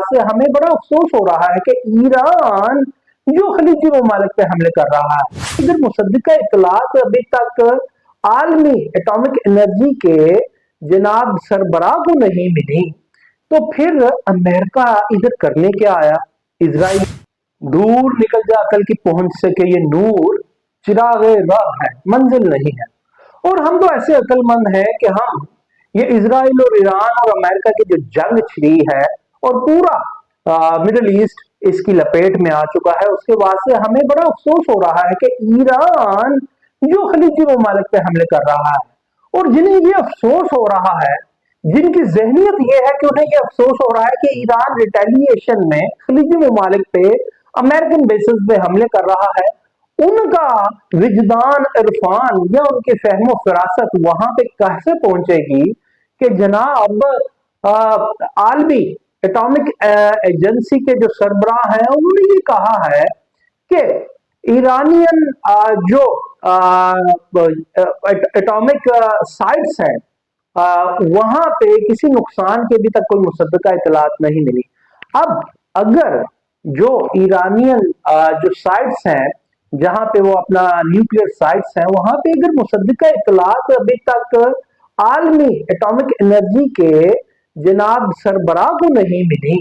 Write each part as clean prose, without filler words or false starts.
से हमें बड़ा अफसोस हो रहा है कि ईरान जो खलीजी ममालिक पे हमले कर रहा है, इधर मुसद्दिका इत्तलात अभी तक आलमी एटॉमिक एनर्जी के जनाब सरबराह को नहीं मिली, तो फिर अमेरिका इधर करने क्या आया। इसराइल दूर निकल जा अकल की पहुंच से कि ये नूर चिरागे राह है, मंजिल नहीं है। और हम तो ऐसे अक्लमंद हैं कि हम ये इसराइल और ईरान और अमेरिका की जो जंग छिड़ी है और पूरा मिडिल ईस्ट इसकी लपेट में आ चुका है, उसके बाद से हमें बड़ा अफसोस हो रहा है कि ईरान जो खलीजी ममालिक पे हमले कर रहा है, और जिन्हें ये अफसोस हो रहा है, जिनकी जहनीत ये है कि उन्हें ये अफसोस हो रहा है कि ईरान रिटेलिएशन में खलीजी ममालिक पे अमेरिकन बेसिस पे हमले कर रहा है, उनका विजदान इरफान या उनकी फहमो फिरासत वहां पे कैसे पहुंचेगी कि जनाब आलमी एटॉमिक एजेंसी के जो सरबराह हैं उन्होंने ये कहा है कि ईरानियन जो एटॉमिक साइट्स हैं वहां पे किसी नुकसान की अभी तक कोई मुसद्दका इतलात नहीं मिली। अब अगर जो ईरानियन जो साइट्स हैं जहां पे वो अपना न्यूक्लियर साइट्स हैं वहां पे अगर मुसद्दिका इतलात अभी तक आलमी एटॉमिक एनर्जी के जनाब सरबराह को नहीं मिली,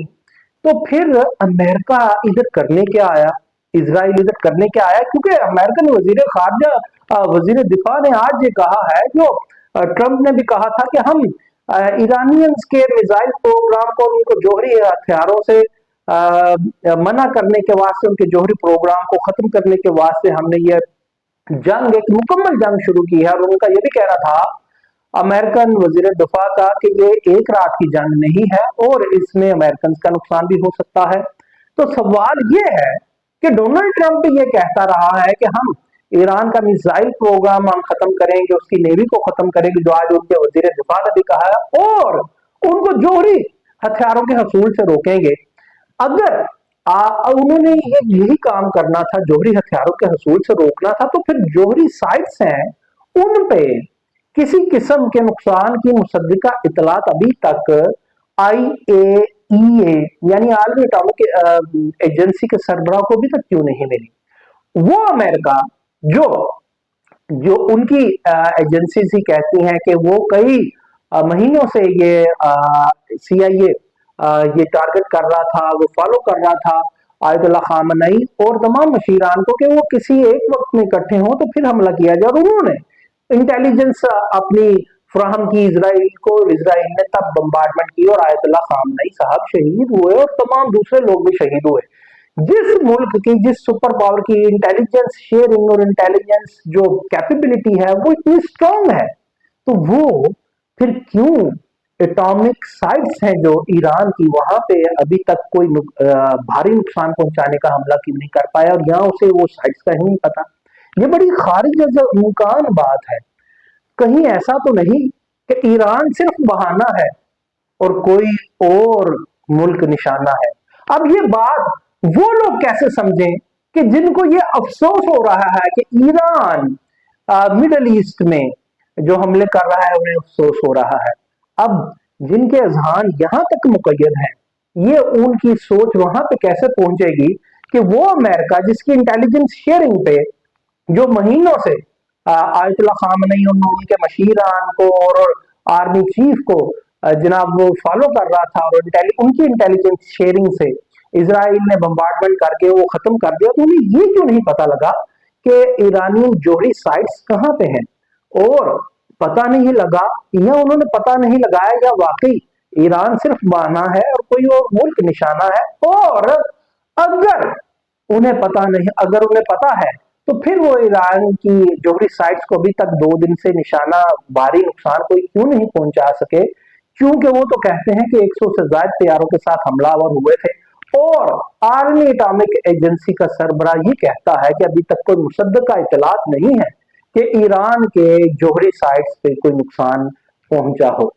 तो फिर अमेरिका इधर करने क्या आया, इसराइल इधर करने क्या आया। क्योंकि अमेरिकन वजीर खारजा वजीर दिफा ने आज ये कहा है, जो ट्रंप ने भी कहा था कि हम ईरानियंस के मिसाइल प्रोग्राम को उनको जोहरी हथियारों से मना करने के वास्ते, उनके जोहरी प्रोग्राम को खत्म करने के वास्ते हमने ये जंग, एक मुकम्मल जंग शुरू की है। और उनका ये भी कहना था अमेरिकन वजीर दिफा का कि ये एक रात की जंग नहीं है और इसमें अमेरिकन का नुकसान भी हो सकता है। तो सवाल ये है कि डोनाल्ड ट्रंप ये कहता रहा है कि हम ईरान का मिसाइल प्रोग्राम हम खत्म करेंगे, उसकी नेवी को खत्म करेंगे, जो आज उनके वजीर दिफा ने भी कहा है, और उनको जोहरी हथियारों के हसूल से रोकेंगे। अगर उन्होंने यही काम करना था, जोहरी हथियारों के हसूल से रोकना था, तो फिर जोहरी साइट्स हैं उन पे किसी किस्म के नुकसान की मुसद्दिका इतलात अभी तक IAEA यानी आलमी एटॉमिक एजेंसी के सरबराह को अभी तक क्यों नहीं मिली। वो अमेरिका जो जो उनकी एजेंसीज ही कहती हैं कि वो कई महीनों से ये CIA ये टारगेट कर रहा था, वो फॉलो कर रहा था आयतुल्लाह खामनई और तमाम मशीरान को कि वो किसी एक वक्त में इकट्ठे हों तो फिर हमला किया जाए। और उन्होंने इंटेलिजेंस अपनी फराहम की इसराइल को, इसराइल ने तब बम्बार्डमेंट की और आयतुल्लाह खामनई साहब शहीद हुए और तमाम दूसरे लोग भी शहीद हुए। जिस मुल्क की, जिस सुपर पावर की इंटेलिजेंस शेयरिंग और इंटेलिजेंस जो कैपेबिलिटी है वो इतनी स्ट्रांग है, तो वो फिर क्यों एटॉमिक साइट्स हैं जो ईरान की, वहां पे अभी तक कोई भारी नुकसान पहुंचाने का हमला क्यों नहीं कर पाया, और यहाँ उसे वो साइट्स का ही नहीं पता। ये बड़ी खारिज मुमकान बात है। कहीं ऐसा तो नहीं कि ईरान सिर्फ बहाना है और कोई और मुल्क निशाना है। अब ये बात वो लोग कैसे समझें कि जिनको ये अफसोस हो रहा है कि ईरान मिडल ईस्ट में जो हमले कर रहा है उन्हें अफसोस हो रहा है। अब जिनके अजहान यहां तक मुकय्यद हैं, ये उनकी सोच वहां पे कैसे पहुंचेगी कि वो अमेरिका जिसकी इंटेलिजेंस शेयरिंग पे जो महीनों से आयतुल्लाह खामनई और उनके मशीरान को और आर्मी चीफ को जनाब वो फॉलो कर रहा था, और उनकी इंटेलिजेंस शेयरिंग से इसराइल ने बम्बार्डमेंट करके वो खत्म कर दिया, तो उन्हें ये क्यों नहीं पता लगा कि ईरानी जोहरी साइट्स कहां पे हैं, और पता नहीं लगा या उन्होंने पता नहीं लगाया या वाकई ईरान सिर्फ बहाना है और कोई और मुल्क निशाना है। और अगर उन्हें पता नहीं, अगर उन्हें पता है तो फिर वो ईरान की जोहरी साइट्स को अभी तक 2 दिन से निशाना भारी नुकसान कोई क्यों नहीं पहुंचा सके, क्योंकि वो तो कहते हैं कि 100 से ज्यादा तैयारों के साथ हमलावर हुए थे, और आर्मी एटॉमिक एजेंसी का सरबराह ये कहता है कि अभी तक कोई मुसद्दका इतलात नहीं है कि ईरान के जोहरी साइट्स पे कोई नुकसान पहुंचा हो।